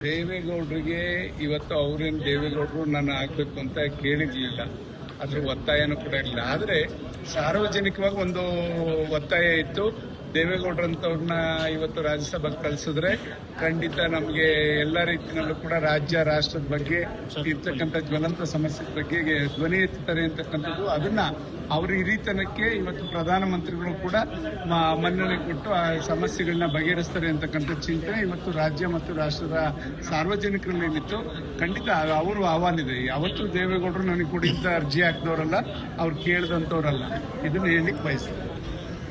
ದೇವೇಗೌಡರಿಗೆ ಇವತ್ತು ಅವರೇನು ದೇವೇಗೌಡರು ನಾನು ಆಗ್ಬೇಕು ಅಂತ ಕೇಳಿರ್ಲಿಲ್ಲ, ಅದ್ರ ಒತ್ತಾಯನೂ ಕೂಡ ಇರಲಿಲ್ಲ. ಆದರೆ ಸಾರ್ವಜನಿಕವಾಗಿ ಒಂದು ಒತ್ತಾಯ ಇತ್ತು. ದೇವೇಗೌಡರಂತವ್ರನ್ನ ಇವತ್ತು ರಾಜ್ಯಸಭೆಗೆ ಕಳಿಸಿದ್ರೆ ಖಂಡಿತ ನಮಗೆ ಎಲ್ಲ ರೀತಿಯಲ್ಲೂ ಕೂಡ ರಾಜ್ಯ ರಾಷ್ಟ್ರದ ಬಗ್ಗೆ ಇರ್ತಕ್ಕಂಥ ಜ್ವಲಂತ ಸಮಸ್ಯೆ ಬಗ್ಗೆ ಧ್ವನಿ ಎತ್ತುತ್ತಾರೆ ಅಂತಕ್ಕಂಥದ್ದು. ಅದನ್ನ ಅವ್ರ ಹಿರಿತನಕ್ಕೆ ಇವತ್ತು ಪ್ರಧಾನಮಂತ್ರಿಗಳು ಕೂಡ ಮನ್ನಣೆ ಕೊಟ್ಟು ಆ ಸಮಸ್ಯೆಗಳನ್ನ ಬಗೆಹರಿಸ್ತಾರೆ ಅಂತಕ್ಕಂಥ ಚಿಂತನೆ ಇವತ್ತು ರಾಜ್ಯ ಮತ್ತು ರಾಷ್ಟ್ರದ ಸಾರ್ವಜನಿಕರಲ್ಲಿ ಏನಿತ್ತು. ಖಂಡಿತ ಅವರು ಆಹ್ವಾನಿದೆ. ಯಾವತ್ತೂ ದೇವೇಗೌಡರು ನನಗೆ ಕೊಡಿದ್ದ ಅರ್ಜಿ ಹಾಕಿದವರಲ್ಲ, ಅವ್ರು ಕೇಳಿದಂಥವ್ರಲ್ಲ. ಇದನ್ನ ಹೇಳಲಿಕ್ಕೆ ಬಯಸ್ತಾರೆ.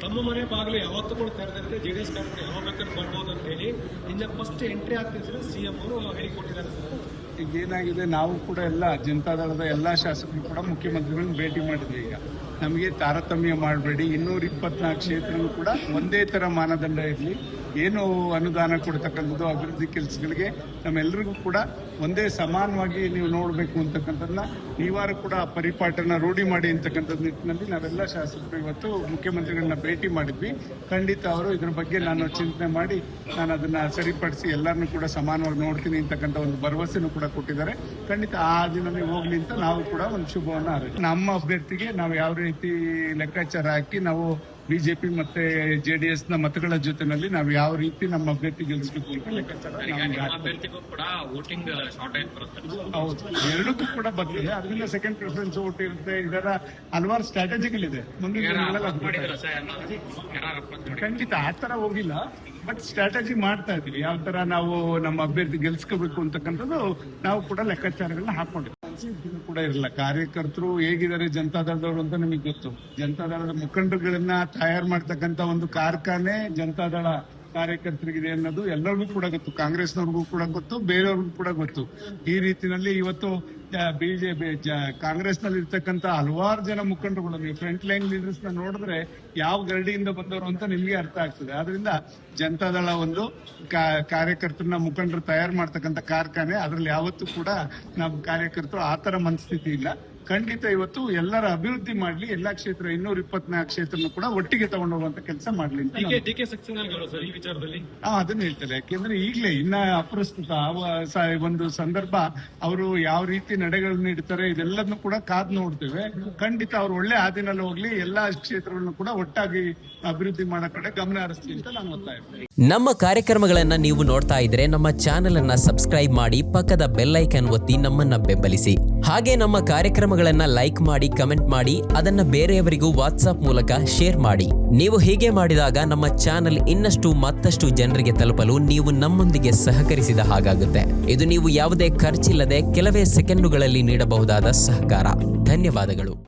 ತಮ್ಮ ಮನೆ ಬಾಗಿಲು ಯಾವತ್ತೂ ಕೂಡ ತೆರೆದಿರುತ್ತೆ. ಜೆಡಿಎಸ್ ಕಾರ್ಯಕ್ರಮ ಯಾವಾಗ ಬೇಕಾದ್ರೂ ಬರ್ಬೋದು ಅಂತ ಹೇಳಿ ಇನ್ನು ಫಸ್ಟ್ ಎಂಟ್ರಿ ಆಗ್ತಿದ್ರೆ ಸಿಎಂ ಅವರು ಹೇಳಿಕೊಟ್ಟಿದ್ದಾರೆ ಸರ್. ಈಗ ಏನಾಗಿದೆ, ನಾವು ಕೂಡ ಎಲ್ಲ ಜನತಾದಳದ ಎಲ್ಲ ಶಾಸಕರು ಕೂಡ ಮುಖ್ಯಮಂತ್ರಿಗಳನ್ನ ಭೇಟಿ ಮಾಡಿದ್ವಿ. ಈಗ ನಮಗೆ ತಾರತಮ್ಯ ಮಾಡಬೇಡಿ, 224 ಕ್ಷೇತ್ರನೂ ಕೂಡ ಒಂದೇ ತರ ಮಾನದಂಡ ಇರಲಿ, ಏನು ಅನುದಾನ ಕೊಡ್ತಕ್ಕಂಥದ್ದು ಅಭಿವೃದ್ಧಿ ಕೆಲಸಗಳಿಗೆ ನಮ್ಮೆಲ್ಲರಿಗೂ ಕೂಡ ಒಂದೇ ಸಮಾನವಾಗಿ ನೀವು ನೋಡಬೇಕು ಅಂತಕ್ಕಂಥದ್ದನ್ನ ನೀವಾರು ಕೂಡ ಪರಿಪಾಠನ ರೂಢಿ ಮಾಡಿ ಅಂತಕ್ಕಂಥದ್ದು ನಿಟ್ಟಿನಲ್ಲಿ ನಾವೆಲ್ಲ ಶಾಸಕರು ಇವತ್ತು ಮುಖ್ಯಮಂತ್ರಿಗಳನ್ನ ಭೇಟಿ ಮಾಡಿದ್ವಿ. ಖಂಡಿತ ಅವರು ಇದ್ರ ಬಗ್ಗೆ ನಾನು ಚಿಂತನೆ ಮಾಡಿ ನಾನು ಅದನ್ನ ಸರಿಪಡಿಸಿ ಎಲ್ಲರನ್ನೂ ಕೂಡ ಸಮಾನವಾಗಿ ನೋಡ್ತೀನಿ ಅಂತಕ್ಕಂಥ ಒಂದು ಭರವಸೆನೂ ಕೂಡ ಕೊಟ್ಟಿದ್ದಾರೆ. ಖಂಡಿತ ಆ ದಿನವೇ ಹೋಗ್ಲಿ ಅಂತ ನಾವು ಕೂಡ ಒಂದು ಶುಭವನ್ನ ಹಾರೈಸ್ತೀವಿ. ನಮ್ಮ ಅಭ್ಯರ್ಥಿಗೆ ನಾವು ಯಾವ ರೀತಿ ಲೆಕ್ಕಾಚಾರ ಹಾಕಿ ನಾವು ಬಿಜೆಪಿ ಮತ್ತೆ ಜೆಡಿಎಸ್ ನ ಮತಗಳ ಜೊತೆನಲ್ಲಿ ನಾವು ಯಾವ ರೀತಿ ನಮ್ಮ ಅಭ್ಯರ್ಥಿ ಗೆಲ್ಲಿಸಬೇಕು ಅಂತ ಲೆಕ್ಕಾಚಾರ ಹೌದು, ಎರಡಕ್ಕೂ ಕೂಡ ಬರ್ತದೆ. ಅದರಿಂದ ಸೆಕೆಂಡ್ ಪ್ರಿಫರೆನ್ಸ್ ವೋಟ್ ಇರುತ್ತೆ. ಇದರ ಹಲವಾರು ಸ್ಟ್ರಾಟಜಿಗಳಿದೆ. ಮುಂದಿನ ಖಂಡಿತ ಆ ತರ ಹೋಗಿಲ್ಲ, ಬಟ್ ಸ್ಟ್ರಾಟಜಿ ಮಾಡ್ತಾ ಇದೀವಿ. ಯಾವ ತರ ನಾವು ನಮ್ಮ ಅಭ್ಯರ್ಥಿ ಗೆಲ್ಸ್ಕೋಬೇಕು ಅಂತಕ್ಕಂಥದ್ದು ನಾವು ಕೂಡ ಲೆಕ್ಕಾಚಾರಗಳನ್ನ ಹಾಕೊಂಡಿದ್ದೀವಿ. ಕೂಡ ಇರಲ್ಲ. ಕಾರ್ಯಕರ್ತರು ಹೇಗಿದ್ದಾರೆ ಜನತಾದಳದವರು ಅಂತ ನಮಗೆ ಗೊತ್ತು. ಜನತಾದಳದ ಮುಖಂಡರುಗಳನ್ನ ತಯಾರು ಮಾಡ್ತಕ್ಕಂಥ ಒಂದು ಕಾರ್ಖಾನೆ ಜನತಾದಳ ಕಾರ್ಯಕರ್ತರಿಗಿದೆ ಅನ್ನೋದು ಎಲ್ಲರಿಗೂ ಕೂಡ ಗೊತ್ತು. ಕಾಂಗ್ರೆಸ್ನವ್ರಿಗೂ ಕೂಡ ಗೊತ್ತು, ಬೇರೆಯವ್ರಿಗೂ ಕೂಡ ಗೊತ್ತು. ಈ ರೀತಿಯಲ್ಲಿ ಇವತ್ತು ಬಿಜೆಪಿ ಕಾಂಗ್ರೆಸ್ನಲ್ಲಿ ಇರ್ತಕ್ಕಂಥ ಹಲವಾರು ಜನ ಮುಖಂಡರುಗಳು ನೀವು ಫ್ರಂಟ್ ಲೈನ್ ಲೀಡರ್ಸ್ ನ ನೋಡಿದ್ರೆ ಯಾವ ಗರಡಿಯಿಂದ ಬಂದವರು ಅಂತ ನಿಮ್ಗೆ ಅರ್ಥ ಆಗ್ತದೆ. ಆದ್ರಿಂದ ಜನತಾದಳ ಒಂದು ಕಾರ್ಯಕರ್ತರನ್ನ ಮುಖಂಡರು ತಯಾರು ಮಾಡ್ತಕ್ಕಂಥ ಕಾರ್ಖಾನೆ. ಅದ್ರಲ್ಲಿ ಯಾವತ್ತೂ ಕೂಡ ನಮ್ಮ ಕಾರ್ಯಕರ್ತರು ಆತರ ಮನಸ್ಥಿತಿ ಇಲ್ಲ. ಖಂಡಿತ ಇವತ್ತು ಎಲ್ಲರ ಅಭಿವೃದ್ಧಿ ಮಾಡ್ಲಿ, ಎಲ್ಲಾ ಕ್ಷೇತ್ರ 224 ಕ್ಷೇತ್ರನೂ ಕೂಡ ಒಟ್ಟಿಗೆ ತಗೊಂಡೋಗುವಂತ ಕೆಲಸ ಮಾಡ್ಲಿ ಅಂತ ಅದನ್ನ ಹೇಳ್ತಾರೆ. ಯಾಕೆಂದ್ರೆ ಈಗಲೇ ಇನ್ನ ಅಪ್ರಸ್ತುತ ಒಂದು ಸಂದರ್ಭ, ಅವರು ಯಾವ ರೀತಿ ನಡೆಗಳನ್ನು ನೀಡ್ತಾರೆ ಇದೆಲ್ಲದನ್ನು ಕೂಡ ಕಾದ್ ನೋಡ್ತೇವೆ. ಖಂಡಿತ ಅವ್ರು ಒಳ್ಳೆ ಹಾದಿನಲ್ಲಿ ಹೋಗ್ಲಿ, ಎಲ್ಲಾ ಕ್ಷೇತ್ರಗಳನ್ನು ಕೂಡ ಒಟ್ಟಾಗಿ ಅಭಿವೃದ್ಧಿ ಮಾಡೋ ಕಡೆ ಗಮನ ಹರಿಸ್ಲಿ ಅಂತ ನಾನು ಒತ್ತಾಯ. ನಮ್ಮ ಕಾರ್ಯಕ್ರಮಗಳನ್ನ ನೀವು ನೋಡ್ತಾ ಇದ್ರೆ ನಮ್ಮ ಚಾನೆಲ್ ಅನ್ನ ಸಬ್ಸ್ಕ್ರೈಬ್ ಮಾಡಿ, ಪಕ್ಕದ ಬೆಲ್ ಐಕಾನ್ ಒತ್ತಿ ನಮ್ಮನ್ನ ಬೆಂಬಲಿಸಿ. ಹಾಗೆ ನಮ್ಮ ಕಾರ್ಯಕ್ರಮಗಳನ್ನ ಲೈಕ್ ಮಾಡಿ, ಕಮೆಂಟ್ ಮಾಡಿ, ಅದನ್ನ ಬೇರೆಯವರಿಗೂ ವಾಟ್ಸ್ಆಪ್ ಮೂಲಕ ಶೇರ್ ಮಾಡಿ. ನೀವು ಹೀಗೆ ಮಾಡಿದಾಗ ನಮ್ಮ ಚಾನೆಲ್ ಇನ್ನಷ್ಟು ಮತ್ತಷ್ಟು ಜನರಿಗೆ ತಲುಪಲು ನೀವು ನಮ್ಮೊಂದಿಗೆ ಸಹಕರಿಸಿದ ಹಾಗಾಗುತ್ತೆ. ಇದು ನೀವು ಯಾವುದೇ ಖರ್ಚಿಲ್ಲದೆ ಕೆಲವೇ ಸೆಕೆಂಡುಗಳಲ್ಲಿ ನೀಡಬಹುದಾದ ಸಹಕಾರ. ಧನ್ಯವಾದಗಳು.